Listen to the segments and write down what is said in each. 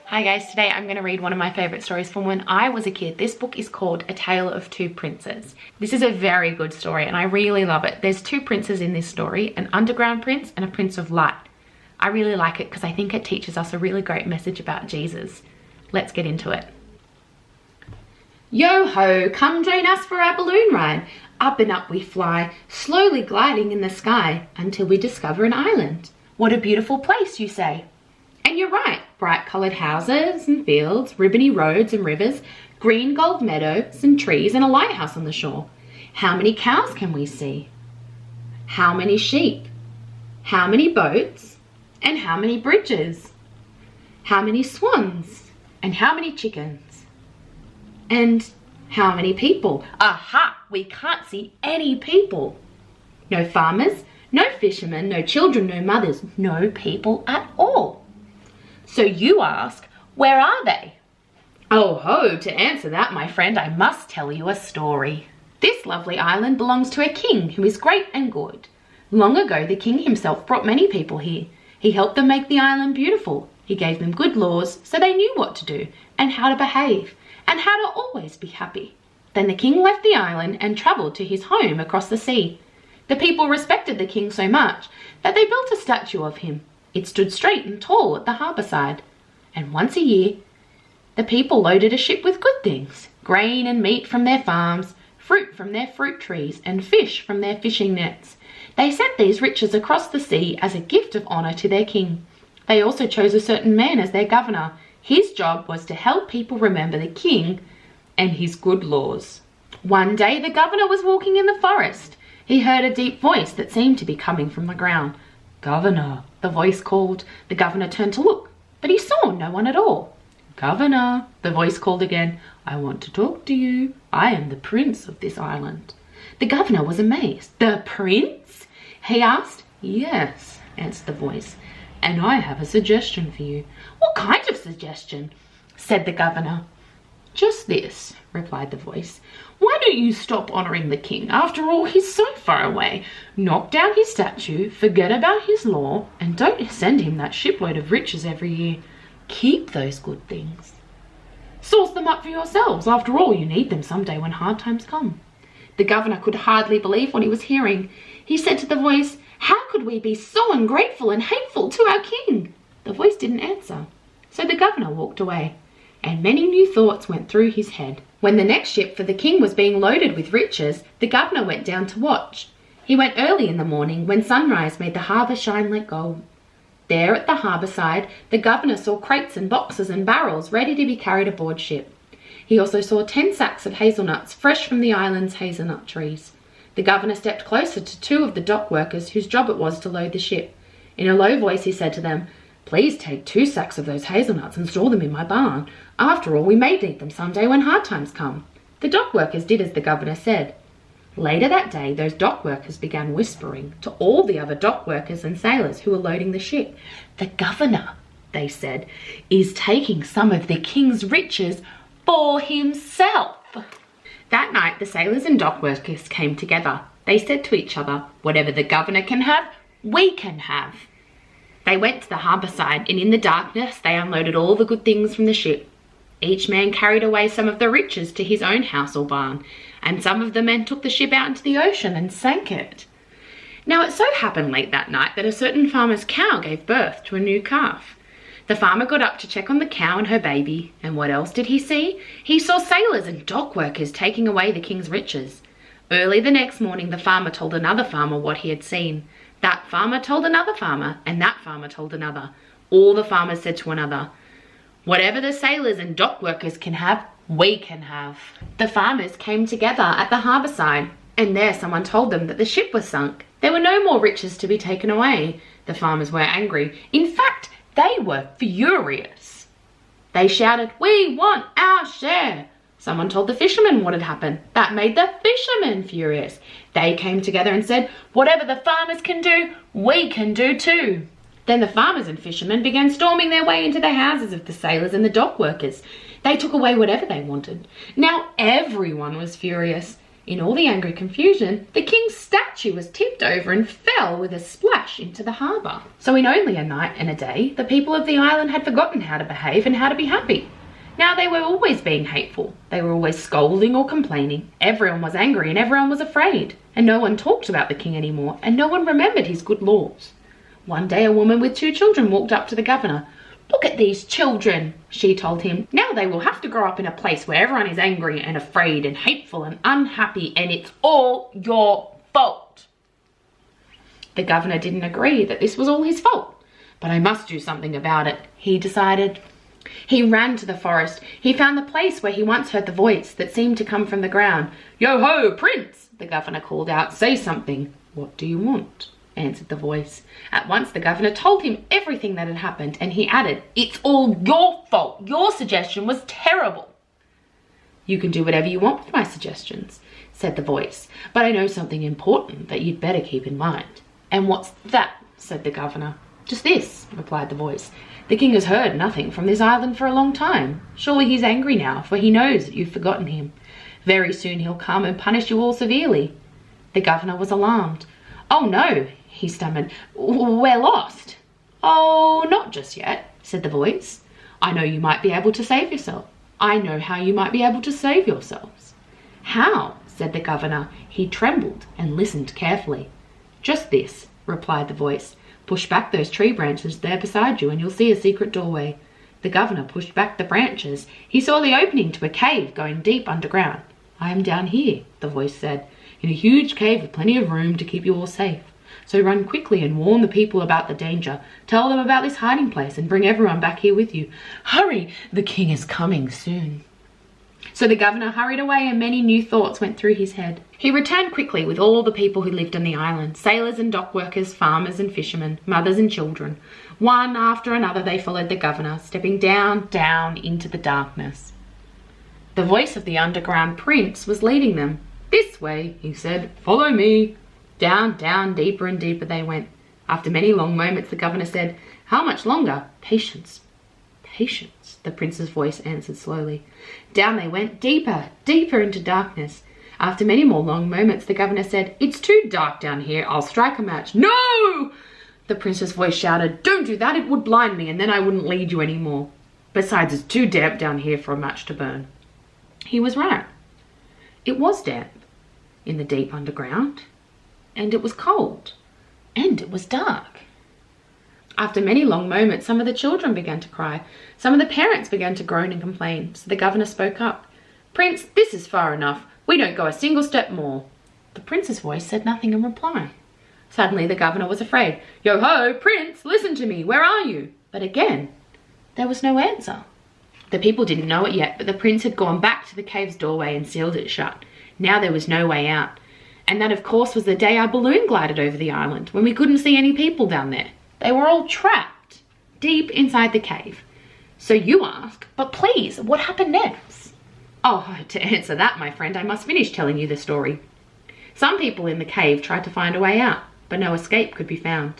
Hi guys, today I'm going to read one of my favourite stories from when I was a kid. This book is called A Tale of Two Princes. This is a very good story and I really love it. There's two princes in this story, an underground prince and a prince of light. I really like it because I think it teaches us a really great message about Jesus. Let's get into it. Yo ho, come join us for our balloon ride. Up and up we fly, slowly gliding in the sky until we discover an island. What a beautiful place, you say. And you're right, bright coloured houses and fields, ribbony roads and rivers, green gold meadows and trees and a lighthouse on the shore. How many cows can we see? How many sheep? How many boats? And how many bridges? How many swans? And how many chickens? And how many people? Aha! We can't see any people. No farmers, no fishermen, no children, no mothers, no people at all. So you ask, where are they? Oh ho, to answer that, my friend, I must tell you a story. This lovely island belongs to a king who is great and good. Long ago, the king himself brought many people here. He helped them make the island beautiful. He gave them good laws so they knew what to do and how to behave and how to always be happy. Then the king left the island and travelled to his home across the sea. The people respected the king so much that they built a statue of him. It stood straight and tall at the harbour side, and once a year, the people loaded a ship with good things, grain and meat from their farms, fruit from their fruit trees, and fish from their fishing nets. They sent these riches across the sea as a gift of honour to their king. They also chose a certain man as their governor. His job was to help people remember the king and his good laws. One day the governor was walking in the forest. He heard a deep voice that seemed to be coming from the ground. "Governor," the voice called. The governor turned to look, but he saw no one at all. "Governor," the voice called again, "I want to talk to you. I am the prince of this island." The governor was amazed. "The prince?" he asked. "Yes," answered the voice, "and I have a suggestion for you." "What kind of suggestion?" said the governor. "Just this," replied the voice. "Why don't you stop honouring the king? After all, he's so far away. Knock down his statue, forget about his law, and don't send him that shipload of riches every year. Keep those good things. Source them up for yourselves. After all, you need them someday when hard times come." The governor could hardly believe what he was hearing. He said to the voice, "How could we be so ungrateful and hateful to our king?" The voice didn't answer, so the governor walked away, and many new thoughts went through his head. When the next ship for the king was being loaded with riches, the governor went down to watch. He went early in the morning when sunrise made the harbour shine like gold. There at the harbour side, the governor saw crates and boxes and barrels ready to be carried aboard ship. He also saw 10 sacks of hazelnuts fresh from the island's hazelnut trees. The governor stepped closer to 2 of the dock workers whose job it was to load the ship. In a low voice he said to them, "Please take 2 sacks of those hazelnuts and store them in my barn. After all, we may need them someday when hard times come." The dock workers did as the governor said. Later that day, those dock workers began whispering to all the other dock workers and sailors who were loading the ship. "The governor," they said, "is taking some of the king's riches for himself." That night, the sailors and dock workers came together. They said to each other, "Whatever the governor can have, we can have." They went to the harbour side, and in the darkness they unloaded all the good things from the ship. Each man carried away some of the riches to his own house or barn, and some of the men took the ship out into the ocean and sank it. Now it so happened late that night that a certain farmer's cow gave birth to a new calf. The farmer got up to check on the cow and her baby, and what else did he see? He saw sailors and dock workers taking away the king's riches. Early the next morning, the farmer told another farmer what he had seen. That farmer told another farmer, and that farmer told another. All the farmers said to one another, "Whatever the sailors and dock workers can have, we can have." The farmers came together at the harbour side, and there someone told them that the ship was sunk. There were no more riches to be taken away. The farmers were angry. In fact, they were furious. They shouted, "We want our share." Someone told the fishermen what had happened. That made the fishermen furious. They came together and said, "Whatever the farmers can do, we can do too." Then the farmers and fishermen began storming their way into the houses of the sailors and the dock workers. They took away whatever they wanted. Now everyone was furious. In all the angry confusion, the king's statue was tipped over and fell with a splash into the harbour. So in only a night and a day, the people of the island had forgotten how to behave and how to be happy. Now they were always being hateful. They were always scolding or complaining. Everyone was angry and everyone was afraid. And no one talked about the king anymore, and no one remembered his good laws. One day a woman with 2 children walked up to the governor. "Look at these children," she told him. "Now they will have to grow up in a place where everyone is angry and afraid and hateful and unhappy, and it's all your fault." The governor didn't agree that this was all his fault. "But I must do something about it," he decided. He ran to the forest. He found the place where he once heard the voice that seemed to come from the ground. "Yo-ho, prince!" the governor called out. "Say something." "What do you want?" answered the voice. At once the governor told him everything that had happened, and he added, "It's all your fault. Your suggestion was terrible." "You can do whatever you want with my suggestions," said the voice, "but I know something important that you'd better keep in mind." "And what's that?" said the governor. "Just this," replied the voice. "The king has heard nothing from this island for a long time. Surely he's angry now, for he knows that you've forgotten him. Very soon he'll come and punish you all severely." The governor was alarmed. "Oh no," he stammered. "We're lost." "Oh, not just yet," said the voice. "I know you might be able to save yourself. I know how you might be able to save yourselves." "How?" said the governor. He trembled and listened carefully. "Just this," replied the voice. "Push back those tree branches there beside you and you'll see a secret doorway." The governor pushed back the branches. He saw the opening to a cave going deep underground. "I am down here," the voice said, "in a huge cave with plenty of room to keep you all safe. So run quickly and warn the people about the danger. Tell them about this hiding place and bring everyone back here with you. Hurry, the king is coming soon." So the governor hurried away and many new thoughts went through his head. He returned quickly with all the people who lived on the island, sailors and dock workers, farmers and fishermen, mothers and children. One after another they followed the governor, stepping down into the darkness. The voice of the underground prince was leading them. "This way," he said. "Follow me." Down, deeper and deeper they went. After many long moments, the governor said, "How much longer?" "Patience, patience," the prince's voice answered slowly. Down they went, deeper into darkness. After many more long moments, the governor said, "It's too dark down here. I'll strike a match." "No!" the prince's voice shouted. "Don't do that. It would blind me, and then I wouldn't lead you any more. Besides, it's too damp down here for a match to burn." He was right. It was damp in the deep underground. And it was cold, and it was dark. After many long moments, some of the children began to cry. Some of the parents began to groan and complain, so the governor spoke up. "Prince, this is far enough. We don't go a single step more." The prince's voice said nothing in reply. Suddenly the governor was afraid. "Yo-ho, prince, listen to me. Where are you?" But again, there was no answer. The people didn't know it yet, but the prince had gone back to the cave's doorway and sealed it shut. Now there was no way out. And that, of course, was the day our balloon glided over the island, when we couldn't see any people down there. They were all trapped deep inside the cave. So you ask, but please, what happened next? Oh, to answer that, my friend, I must finish telling you the story. Some people in the cave tried to find a way out, but no escape could be found.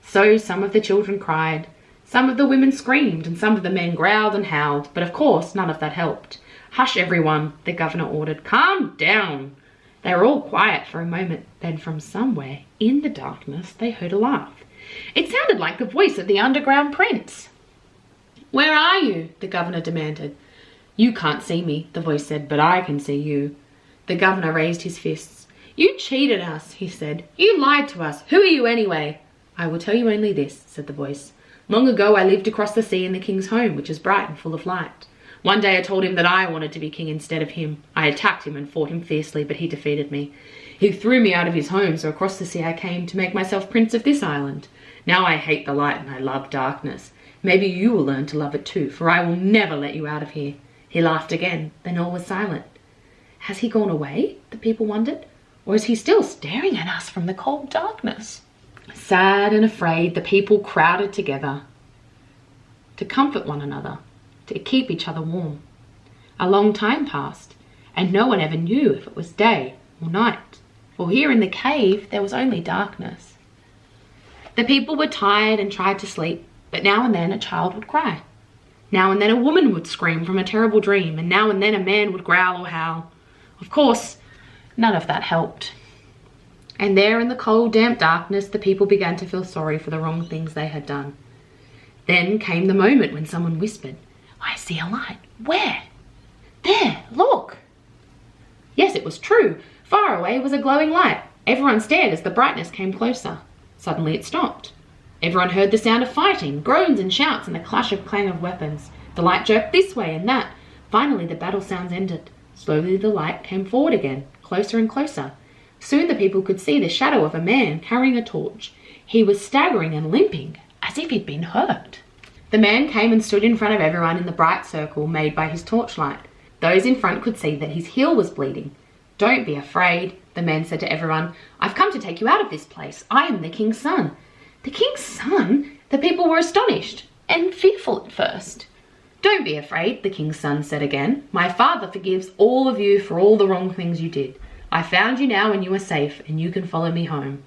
So some of the children cried, some of the women screamed, and some of the men growled and howled, but of course none of that helped. "Hush, everyone," the governor ordered. "Calm down." They were all quiet for a moment. Then from somewhere in the darkness, they heard a laugh. It sounded like the voice of the underground prince. "Where are you?" the governor demanded. "You can't see me," the voice said, "but I can see you." The governor raised his fists. "You cheated us," he said. "You lied to us. Who are you anyway?" "I will tell you only this," said the voice. "Long ago I lived across the sea in the king's home, which is bright and full of light. One day I told him that I wanted to be king instead of him. I attacked him and fought him fiercely, but he defeated me. He threw me out of his home, so across the sea I came to make myself prince of this island. Now I hate the light and I love darkness. Maybe you will learn to love it too, for I will never let you out of here." He laughed again, then all was silent. Has he gone away? The people wondered. Or is he still staring at us from the cold darkness? Sad and afraid, the people crowded together to comfort one another, to keep each other warm. A long time passed, and no one ever knew if it was day or night, for here in the cave there was only darkness. The people were tired and tried to sleep, but now and then a child would cry. Now and then a woman would scream from a terrible dream, and now and then a man would growl or howl. Of course, None of that helped. And there in the cold, damp darkness, the people began to feel sorry for the wrong things they had done. Then came the moment when someone whispered, "I see a light." "Where?" "There, look." Yes, it was true. Far away was a glowing light. Everyone stared as the brightness came closer. Suddenly it stopped. Everyone heard the sound of fighting, groans and shouts, and the clash of clang of weapons. The light jerked this way and that. Finally the battle sounds ended. Slowly the light came forward again, closer and closer. Soon the people could see the shadow of a man carrying a torch. He was staggering and limping, as if he'd been hurt. The man came and stood in front of everyone in the bright circle made by his torchlight. Those in front could see that his heel was bleeding. "Don't be afraid," the man said to everyone. "I've come to take you out of this place. I am the king's son." "The king's son?" The people were astonished and fearful at first. "Don't be afraid," the king's son said again. "My father forgives all of you for all the wrong things you did. I found you now and you are safe, and you can follow me home."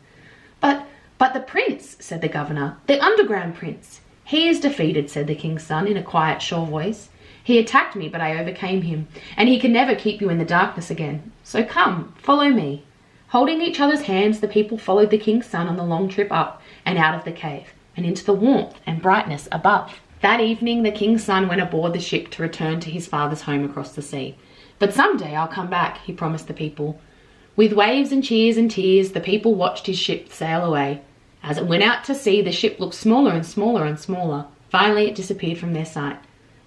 But the prince," said the governor, "the underground prince." "He is defeated," said the king's son in a quiet, sure voice. "He attacked me, but I overcame him, and he can never keep you in the darkness again. So come, follow me." Holding each other's hands, the people followed the king's son on the long trip up and out of the cave, and into the warmth and brightness above. That evening, the king's son went aboard the ship to return to his father's home across the sea. "But someday I'll come back," he promised the people. With waves and cheers and tears, the people watched his ship sail away. As it went out to sea, the ship looked smaller and smaller and smaller. Finally, it disappeared from their sight.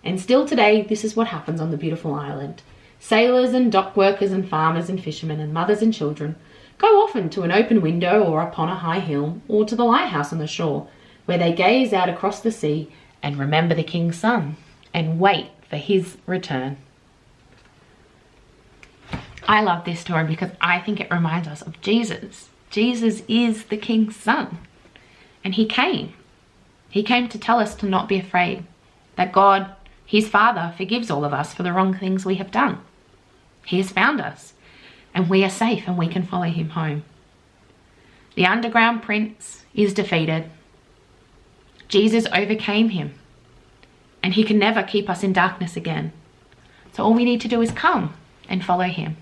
And still today, this is what happens on the beautiful island. Sailors and dock workers and farmers and fishermen and mothers and children go often to an open window or upon a high hill or to the lighthouse on the shore, where they gaze out across the sea and remember the king's son and wait for his return. I love this story because I think it reminds us of Jesus. Jesus is the king's son. And he came. He came to tell us to not be afraid. That God, his Father, forgives all of us for the wrong things we have done. He has found us. And we are safe and we can follow him home. The underground prince is defeated. Jesus overcame him. And he can never keep us in darkness again. So all we need to do is come and follow him.